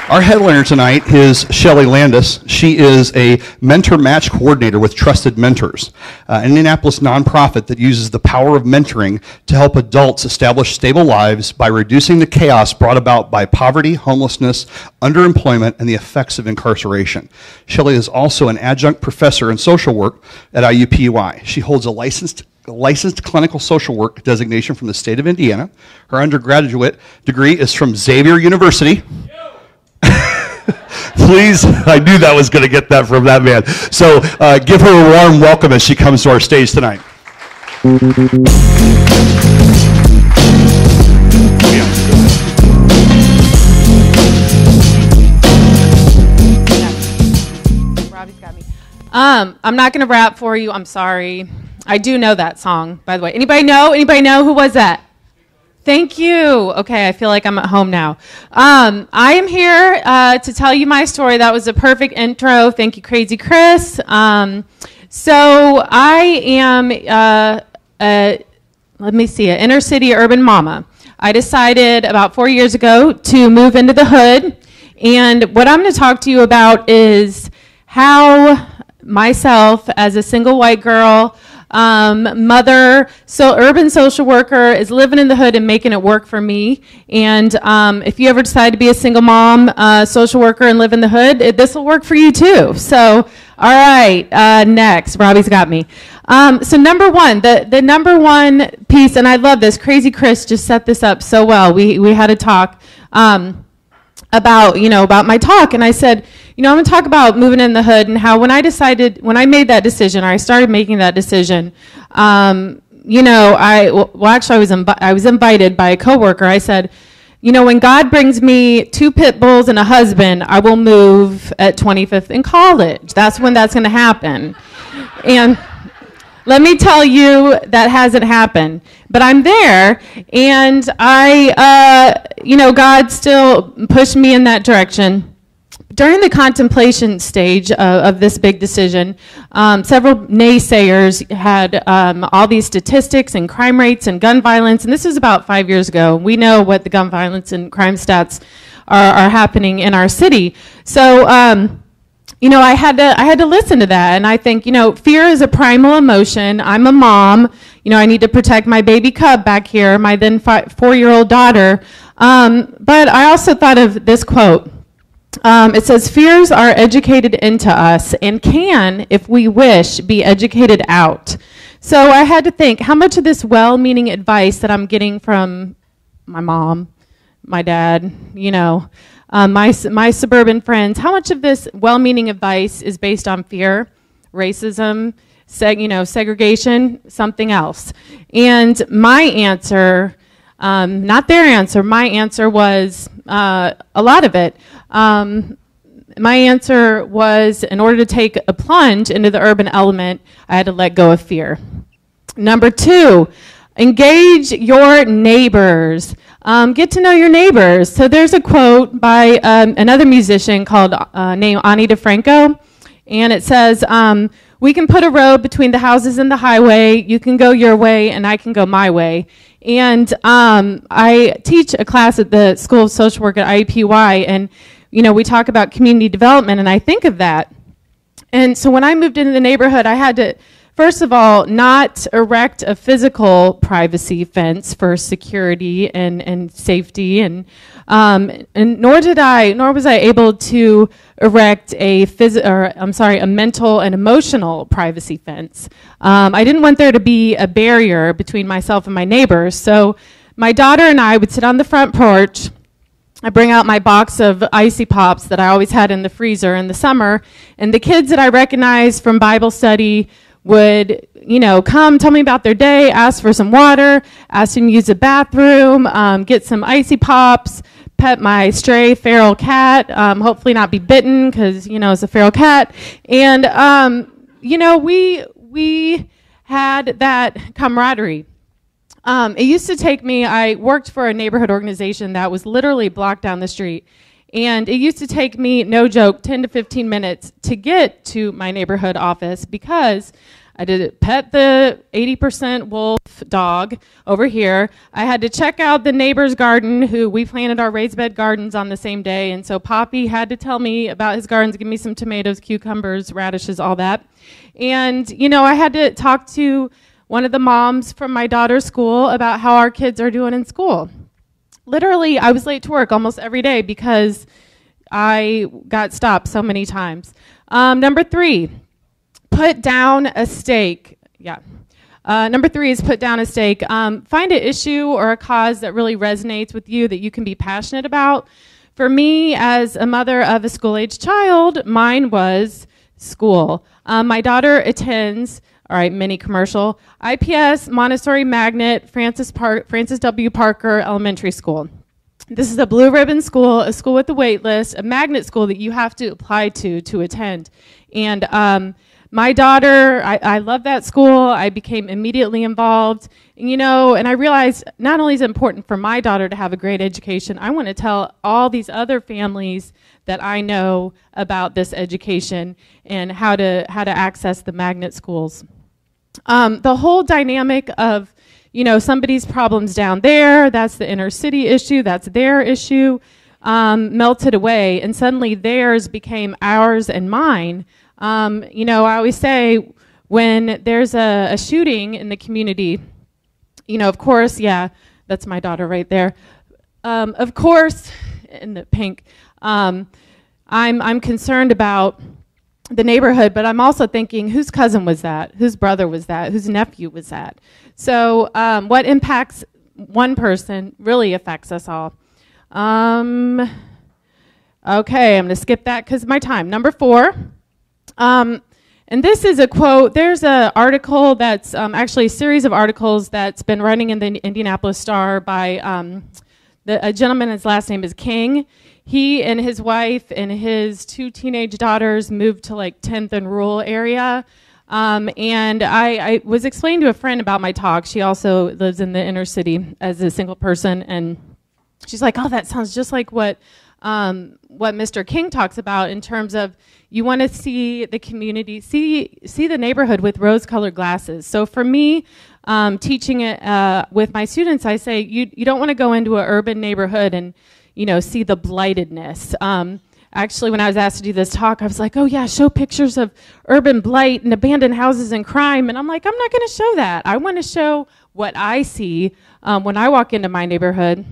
Our headliner tonight is Shelley Landis. She is a mentor match coordinator with Trusted Mentors, an Indianapolis nonprofit that uses the power of mentoring to help adults establish stable lives by reducing the chaos brought about by poverty, homelessness, underemployment, and the effects of incarceration. Shelley is also an adjunct professor in social work at IUPUI. She holds a licensed clinical social work designation from the state of Indiana. Her undergraduate degree is from Xavier University. Please, I knew that was going to get that from that man. So give her a warm welcome as she comes to our stage tonight. Robbie's got me. I'm not going to rap for you. I'm sorry. I do know that song, by the way. Anybody know? Anybody know? Who was that? Thank you. Okay, I feel like I'm at home now. I am here to tell you my story. That was a perfect intro. Thank you, Crazy Chris. So I am, let me see, an inner city urban mama. I decided about 4 years ago to move into the hood. And what I'm going to talk to you about is how myself, as a single white girl, mother, so urban social worker, is living in the hood and making it work for me. And if you ever decide to be a single mom, social worker, and live in the hood, this will work for you too. So, all right, next, Robbie's got me. So number one, the number one piece, and I love this, Crazy Chris just set this up so well. We had a talk about my talk, and I said, I'm going to talk about moving in the hood and how when I made that decision, or I started making that decision, I was invited by a coworker. I said, when God brings me 2 pit bulls and a husband, I will move at 25th in college. That's when that's going to happen. And let me tell you, that hasn't happened. But I'm there, and God still pushed me in that direction. During the contemplation stage of this big decision, several naysayers had all these statistics and crime rates and gun violence, and this is about 5 years ago. We know what the gun violence and crime stats are happening in our city. So, I had to listen to that, and I think, fear is a primal emotion. I'm a mom. I need to protect my baby cub back here, my then 4-year-old daughter. But I also thought of this quote. It says, fears are educated into us and can, if we wish, be educated out. So I had to think, how much of this well-meaning advice that I'm getting from my mom, my dad, my suburban friends, how much of this well-meaning advice is based on fear, racism, segregation, something else? And my answer, not their answer, my answer was a lot of it. My answer was, in order to take a plunge into the urban element, I had to let go of fear. Number 2, engage your neighbors. Get to know your neighbors. So there's a quote by another musician called named Ani DeFranco, and it says, we can put a road between the houses and the highway. You can go your way, and I can go my way. And I teach a class at the School of Social Work at IUPUI, and we talk about community development, and I think of that. And so when I moved into the neighborhood, I had to, first of all, not erect a physical privacy fence for security and safety, and nor was I able to erect a mental and emotional privacy fence. I didn't want there to be a barrier between myself and my neighbors. So my daughter and I would sit on the front porch. I bring out my box of Icy Pops that I always had in the freezer in the summer, and the kids that I recognized from Bible study would, come tell me about their day, ask for some water, ask them to use the bathroom, get some Icy Pops, pet my stray feral cat, hopefully not be bitten because, it's a feral cat. And, we had that camaraderie. It used to take me, I worked for a neighborhood organization that was literally blocked down the street. And it used to take me, no joke, 10 to 15 minutes to get to my neighborhood office because I had to pet the 80% wolf dog over here. I had to check out the neighbor's garden, who we planted our raised bed gardens on the same day. And so Poppy had to tell me about his gardens, give me some tomatoes, cucumbers, radishes, all that. And, you know, I had to talk to one of the moms from my daughter's school about how our kids are doing in school. Literally, I was late to work almost every day because I got stopped so many times. Number 3, put down a stake. Yeah. Number 3 is put down a stake. Find an issue or a cause that really resonates with you that you can be passionate about. For me, as a mother of a school-age child, mine was school. My daughter attends, all right, mini commercial, IPS Montessori Magnet Francis W. Parker Elementary School. This is a blue ribbon school, a school with a wait list, a magnet school that you have to apply to attend. And my daughter, I love that school. I became immediately involved. And, you know, and I realized not only is it important for my daughter to have a great education, I want to tell all these other families that I know about this education and how to access the magnet schools. The whole dynamic of, you know, somebody's problems down there, that's the inner city issue, that's their issue, melted away, and suddenly theirs became ours and mine. You know, I always say when there's a shooting in the community, you know, of course, yeah, that's my daughter right there. Of course, in the pink, I'm concerned about the neighborhood, but I'm also thinking, whose cousin was that? Whose brother was that? Whose nephew was that? So what impacts one person really affects us all. Okay, I'm going to skip that because of my time. Number 4. And this is a quote. There's an article that's actually a series of articles that's been running in the Indianapolis Star by a gentleman, his last name is King. He and his wife and his 2 teenage daughters moved to like 10th and rural area. And I was explaining to a friend about my talk. She also lives in the inner city as a single person. And she's like, oh, that sounds just like what Mr. King talks about in terms of you want to see the community, see the neighborhood with rose-colored glasses. So for me, teaching it with my students, I say you don't want to go into an urban neighborhood and, you know, see the blightedness. Actually, when I was asked to do this talk, I was like, oh yeah, show pictures of urban blight and abandoned houses and crime. And I'm like, I'm not going to show that. I want to show what I see when I walk into my neighborhood,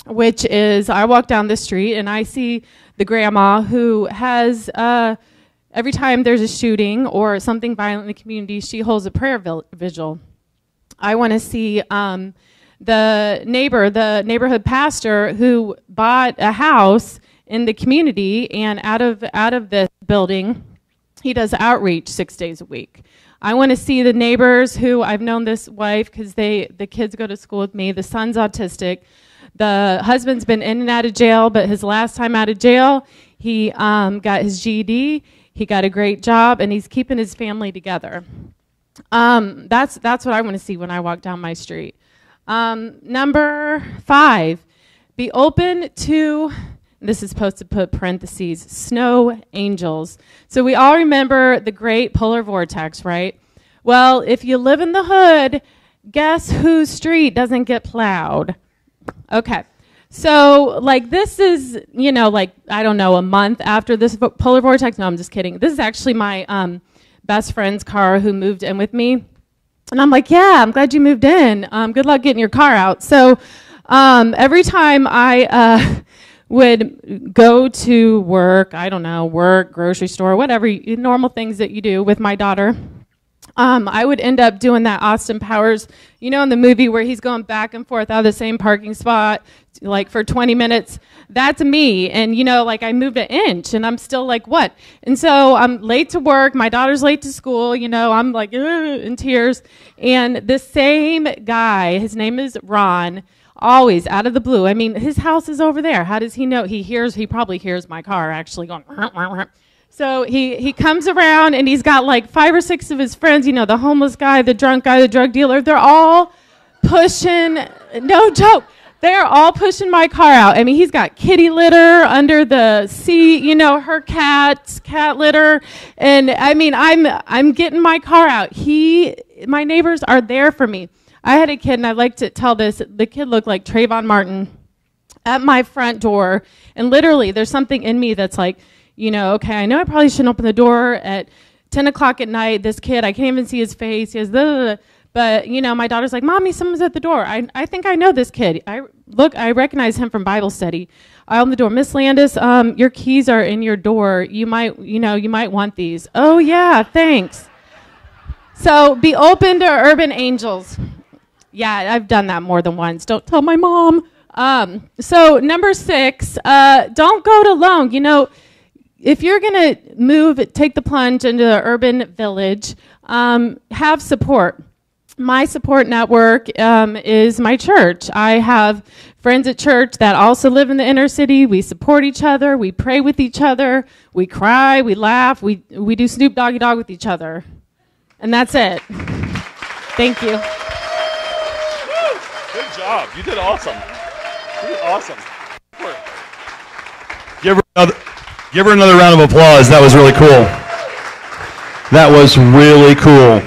which is I walk down the street and I see the grandma who has, every time there's a shooting or something violent in the community, she holds a prayer vigil. I want to see the neighborhood pastor who bought a house in the community, and out of this building, he does outreach 6 days a week. I want to see the neighbors who, I've known this wife because the kids go to school with me. The son's autistic. The husband's been in and out of jail, but his last time out of jail, he got his GED. He got a great job, and he's keeping his family together. That's what I want to see when I walk down my street. Number 5, be open to, this is supposed to put parentheses, snow angels. So we all remember the great polar vortex, right? Well, if you live in the hood, guess whose street doesn't get plowed? Okay. So, like, this is, you know, like, I don't know, a month after this polar vortex. No, I'm just kidding. This is actually my best friend's car who moved in with me. And I'm like, yeah, I'm glad you moved in. Good luck getting your car out. So every time I would go to work, I don't know, work, grocery store, whatever, normal things that you do with my daughter, I would end up doing that Austin Powers, you know, in the movie where he's going back and forth out of the same parking spot, like for 20 minutes. That's me. And, you know, like I moved an inch and I'm still like, what? And so I'm late to work. My daughter's late to school. You know, I'm like in tears. And the same guy, his name is Ron, always out of the blue. I mean, his house is over there. How does he know? He probably hears my car actually going. So he comes around and he's got like 5 or 6 of his friends, you know, the homeless guy, the drunk guy, the drug dealer. They're all pushing, no joke, They're all pushing my car out. I mean, he's got kitty litter under the seat, you know, her cat litter. And I mean, I'm getting my car out. My neighbors are there for me. I had a kid, and I like to tell this, the kid looked like Trayvon Martin at my front door. And literally, there's something in me that's like, you know, okay, I know I probably shouldn't open the door at 10 o'clock at night. This kid, I can't even see his face. He has But, you know, my daughter's like, Mommy, someone's at the door. I think I know this kid. I recognize him from Bible study. I open the door. Miss Landis, your keys are in your door. You might want these. Oh, yeah, thanks. So be open to urban angels. Yeah, I've done that more than once. Don't tell my mom. So number 6, don't go it alone. You know, if you're going to take the plunge into the urban village, have support. My support network is my church. I have friends at church that also live in the inner city. We support each other. We pray with each other. We cry. We laugh. We do Snoop Doggy Dogg with each other. And that's it. Thank you. Good job. You did awesome. You did awesome. Give her another round of applause. That was really cool. That was really cool.